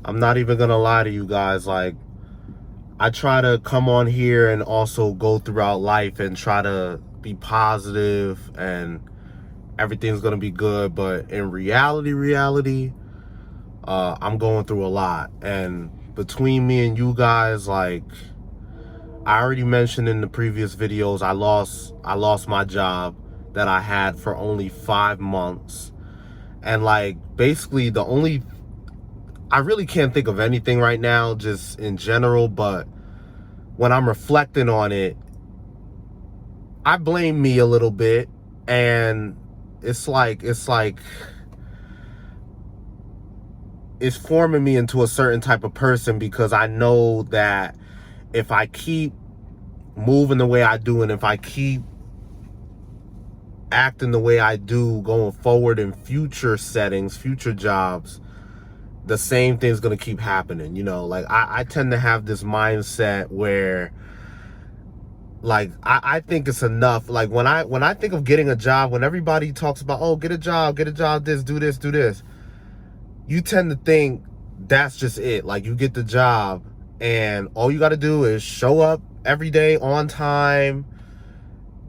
I'm not even gonna lie to you guys. Like, I try to come on here and also go throughout life and try to be positive and everything's gonna be good. But in reality, I'm going through a lot. And between me and you guys, like, I already mentioned in the previous videos, I lost my job that I had for only 5 months. And like, basically I really can't think of anything right now, just in general, but when I'm reflecting on it, I blame me a little bit. And it's forming me into a certain type of person, because I know that if I keep moving the way I do, and if I keep acting the way I do going forward in future settings, future jobs, the same thing's gonna keep happening. Like, I tend to have this mindset where, like, I think it's enough. Like, when I think of getting a job, when everybody talks about, oh, get a job, this, do this, you tend to think that's just it. Like, you get the job and all you got to do is show up every day on time,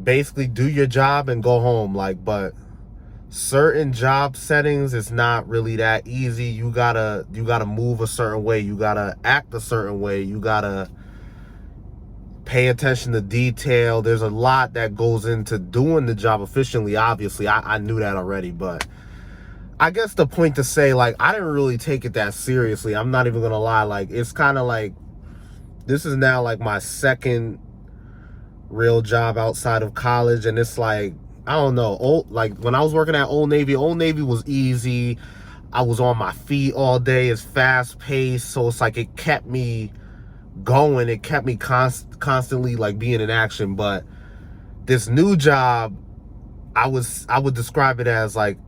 basically do your job and go home. Like, but certain job settings, it's not really that easy. You gotta move a certain way, you gotta act a certain way, you gotta pay attention to detail. There's a lot that goes into doing the job efficiently. Obviously, I knew that already, but I guess the point to say, like, I didn't really take it that seriously. I'm not even gonna lie. Like, it's kind of like, this is now like my second real job outside of college, and it's like, I don't know. Like, when I was working at Old Navy was easy. I was on my feet all day. It's fast paced, so it's like it kept me going. It kept me constantly like being in action. But this new job, I would describe it as like,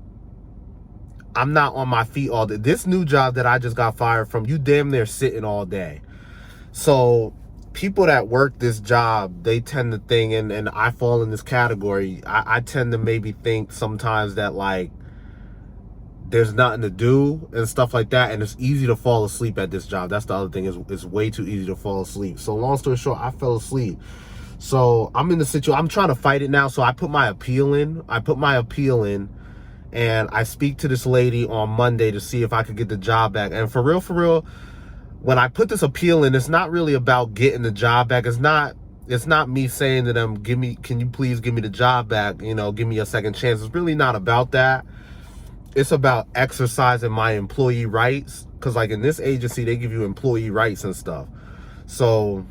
I'm not on my feet all day. This new job that I just got fired from, you damn near sitting all day. So people that work this job, they tend to think, and I fall in this category, I tend to maybe think sometimes that, like, there's nothing to do and stuff like that, and it's easy to fall asleep at this job. That's the other thing, is it's way too easy to fall asleep. So long story short, I fell asleep. So I'm in the situation, I'm trying to fight it now. So I put my appeal in. And I speak to this lady on Monday to see if I could get the job back. And for real, when I put this appeal in, it's not really about getting the job back. It's not me saying to them, can you please give me the job back? Give me a second chance. It's really not about that. It's about exercising my employee rights. Because, like, in this agency, they give you employee rights and stuff. So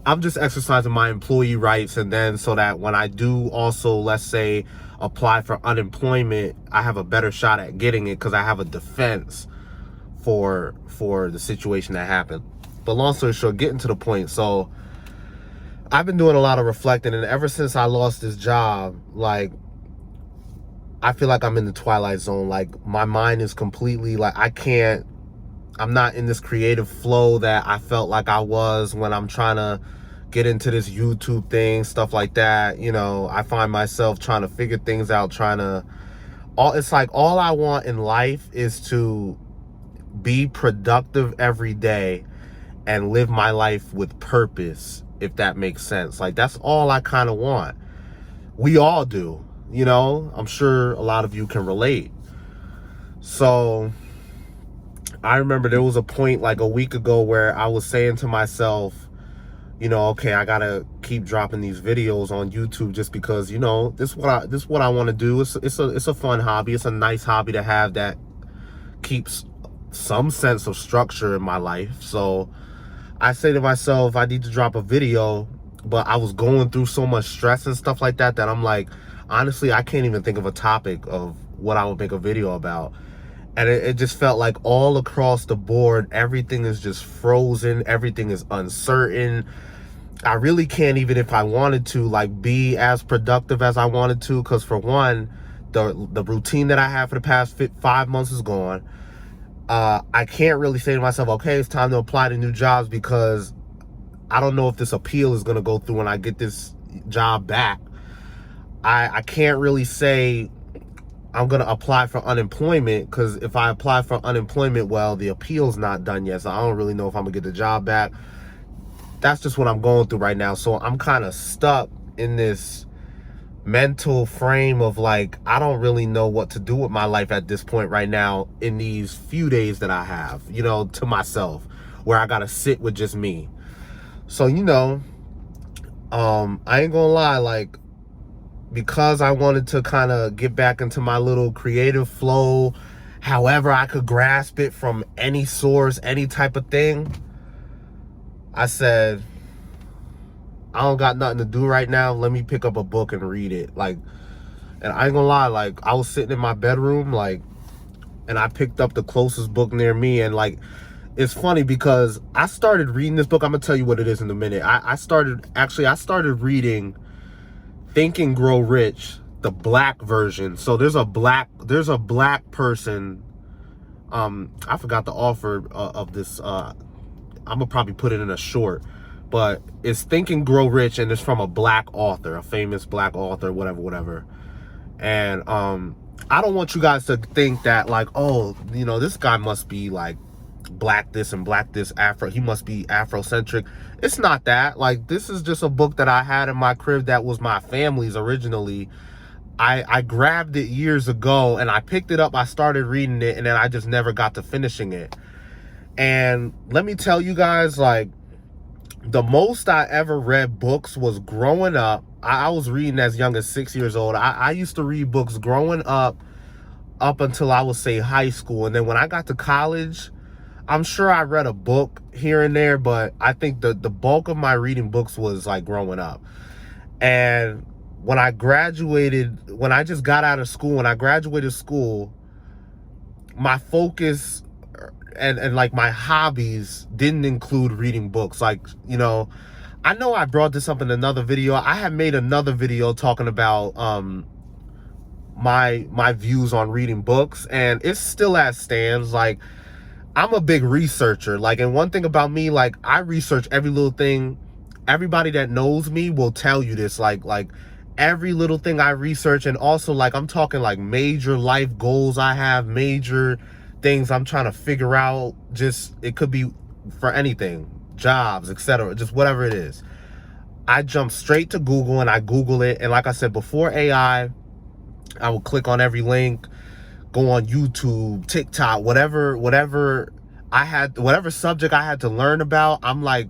I'm just exercising my employee rights, and then so that when I do also, let's say, apply for unemployment, I have a better shot at getting it, because I have a defense for the situation that happened. But long story short, getting to the point, so I've been doing a lot of reflecting, and ever since I lost this job, like, I feel like I'm in the twilight zone. Like, my mind is completely, like, I'm not in this creative flow that I felt like I was when I'm trying to get into this YouTube thing, stuff like that. I find myself trying to figure things out, it's like all I want in life is to be productive every day and live my life with purpose, if that makes sense. Like, that's all I kind of want. We all do, I'm sure a lot of you can relate. So I remember there was a point like a week ago where I was saying to myself, okay, I gotta keep dropping these videos on YouTube, just because, this is what I want to do. It's a fun hobby. It's a nice hobby to have that keeps some sense of structure in my life. So I say to myself, I need to drop a video. But I was going through so much stress and stuff like that I'm like, honestly, I can't even think of a topic of what I would make a video about. And it just felt like all across the board, everything is just frozen. Everything is uncertain. I really can't, even if I wanted to, like, be as productive as I wanted to. Because for one, the routine that I have for the past 5 months is gone. I can't really say to myself, okay, it's time to apply to new jobs, because I don't know if this appeal is going to go through when I get this job back. I can't really say I'm going to apply for unemployment, because if I apply for unemployment, well, the appeal's not done yet, so I don't really know if I'm going to get the job back. That's just what I'm going through right now. So I'm kind of stuck in this mental frame of like, I don't really know what to do with my life at this point right now, in these few days that I have, you know, to myself, where I got to sit with just me. So, you know, I ain't gonna lie, like, because I wanted to kind of get back into my little creative flow, however I could grasp it from any source, any type of thing, I said, I don't got nothing to do right now. Let me pick up a book and read it. Like, and I ain't gonna lie, like, I was sitting in my bedroom, like, and I picked up the closest book near me. And like, it's funny because I started reading this book. I'm gonna tell you what it is in a minute. I started reading Think and Grow Rich, the black version. So there's a black person. I forgot the author of this. I'm gonna probably put it in a short, but it's Think and Grow Rich, and it's from a black author, a famous black author, whatever. And I don't want you guys to think that like, oh, you know, this guy must be like black this and black this, Afro, he must be Afrocentric. It's not that. Like, this is just a book that I had in my crib that was my family's originally. I grabbed it years ago and I picked it up, I started reading it, and then I just never got to finishing it. And let me tell you guys, like, the most I ever read books was growing up. I was reading as young as 6 years old. I used to read books growing up until I would say high school. And then when I got to college, I'm sure I read a book here and there, but I think the bulk of my reading books was like growing up. And when I graduated, when I just got out of school, when I graduated school, my focus and like my hobbies didn't include reading books. Like, you know I brought this up in another video. I had made another video talking about my views on reading books, and it's still as stands. Like, I'm a big researcher. Like, and one thing about me, like, I research every little thing. Everybody that knows me will tell you this. Like every little thing I research. And also, like, I'm talking like major life goals I have, major things I'm trying to figure out. Just, it could be for anything, jobs, etc., just whatever it is. I jump straight to Google and I Google it. And like I said, before AI, I would click on every link, go on YouTube, TikTok, whatever subject I had to learn about. I'm like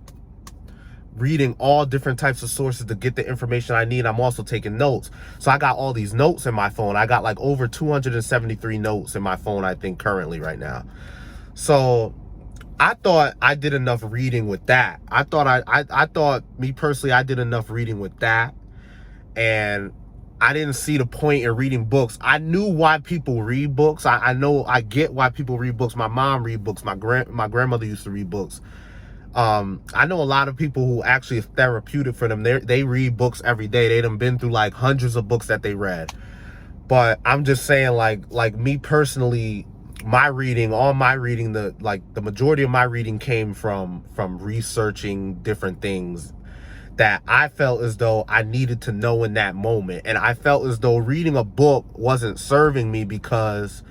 reading all different types of sources to get the information I need. I'm also taking notes. So I got all these notes in my phone. I got like over 273 notes in my phone, I think, currently right now. So I thought I did enough reading with that. I thought me personally, I did enough reading with that. And I didn't see the point in reading books. I knew why people read books. I get why people read books. My mom read books. My grandmother used to read books. I know a lot of people who actually is therapeutic for them. They read books every day. They done been through like hundreds of books that they read. But I'm just saying, like me personally, my reading, the majority of my reading came from researching different things that I felt as though I needed to know in that moment. And I felt as though reading a book wasn't serving me, because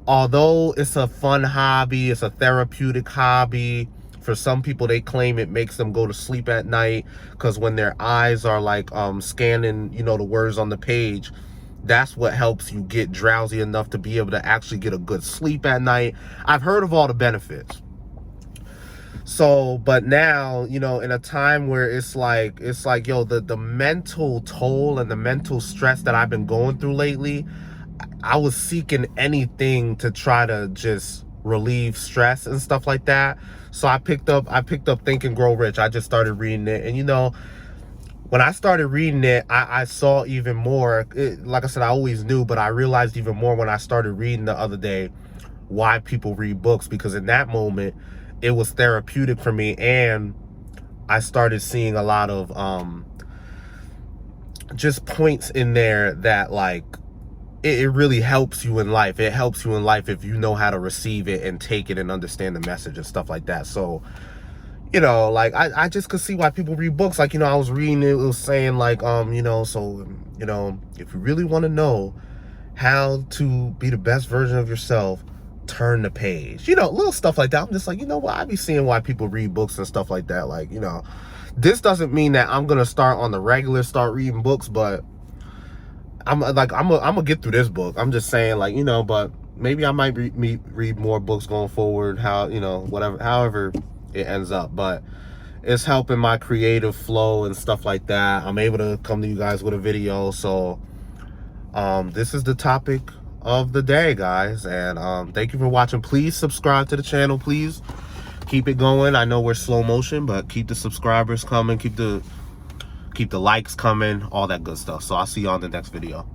although it's a fun hobby, it's a therapeutic hobby, for some people they claim it makes them go to sleep at night, because when their eyes are like scanning, the words on the page, that's what helps you get drowsy enough to be able to actually get a good sleep at night. I've heard of all the benefits. So, but now, in a time where it's like, yo, the mental toll and the mental stress that I've been going through lately, I was seeking anything to try to just relieve stress and stuff like that. So I picked up Think and Grow Rich. I just started reading it. And, when I started reading it, I saw even more. Like I said, I always knew, but I realized even more when I started reading the other day why people read books, because in that moment, it was therapeutic for me. And I started seeing a lot of just points in there that, like, it really helps you in life. It helps you in life if you know how to receive it and take it and understand the message and stuff like that. So, like, I just could see why people read books. Like, I was reading it was saying like, if you really want to know how to be the best version of yourself, turn the page. You know, little stuff like that. I'm just like, you know what? I be seeing why people read books and stuff like that. Like, you know, this doesn't mean that I'm gonna start on the regular, start reading books, but I'm gonna get through this book. I'm just saying, like, you know, but maybe I might read more books going forward, how, you know, whatever, however it ends up. But it's helping my creative flow and stuff like that. I'm able to come to you guys with a video. So this is the topic of the day, guys, and thank you for watching. Please subscribe to the channel. Please keep it going. I know we're slow motion, but keep the subscribers coming, keep the likes coming, all that good stuff. So I'll see you on the next video.